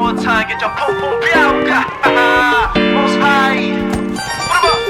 one time get your pum pum biauka. Most high. What about?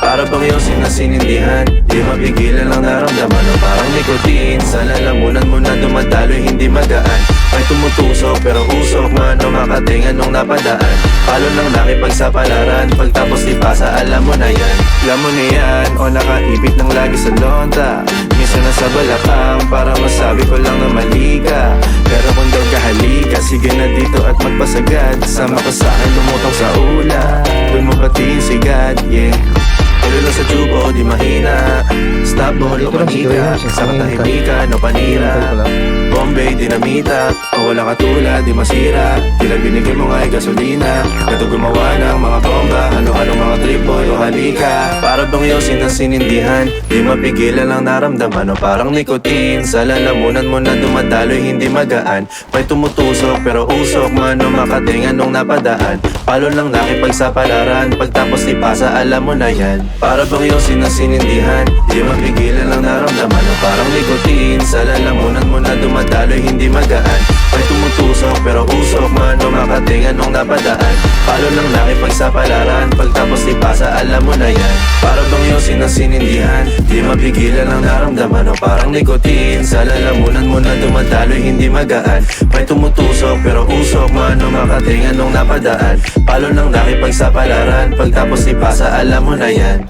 Para bang iyong sinasinindihan, di mapigilan ang naramdaman o parang nikotin. Sa lalamunan mo na dumadaloy hindi magaan. May tumutusok pero usok man o makatingan nung napadaan. Palo ng nakipagsapalaran, pagtapos di pasa alam mo na yan. Alam mo na yan o nakaipit ng lagi sa lonta. Minsan nasa balakang para masabi ko lang na mali ka. Pero kung daw kahalika, sige na dito at magpasagad. Sama ka sa akin lumutang sa ula, dun mo patiin sigad, yeah. Tulilo sa tubo, di mahina. Stop mo, di manika. Sa katahimikan, no panira. Bombay, dinamita. O wala katulad, di masira. Tila binigay mo nga ay gasolina. Kato gumawa ng mga bomba. Halo-halo mga tripoy o halika. Para bang iyong sinasinindihan, di mapigilan ang naramdaman o parang nikotin. Sa lalamunan mo na dumadaloy hindi magaan. May tumutusok pero usok man o makatingan nung napadaan. Palo lang nakipagsapalaran, pagtapos ipasa alam mo na yan. Para bang iyong sinasinindihan, di mapigilan ang naramdaman o parang nikotin. Sa lalamunan mo na dumadaloy hindi magaan. May tumutusok pero usok man o makatingan nung napadaan. Palo lang nakipagsapalaran, pagtapos ipasa alam mo na yan. Para bang iyong sinasinindihan, di mapigilan ang naramdaman o parang nikotin. Sa lalamunan mo na dumadaloy hindi magaan. May tumutusok pero usok man o makatingan nung napadaan. Palo lang nakipagsapalaran, pagtapos ipasa alam mo na yan.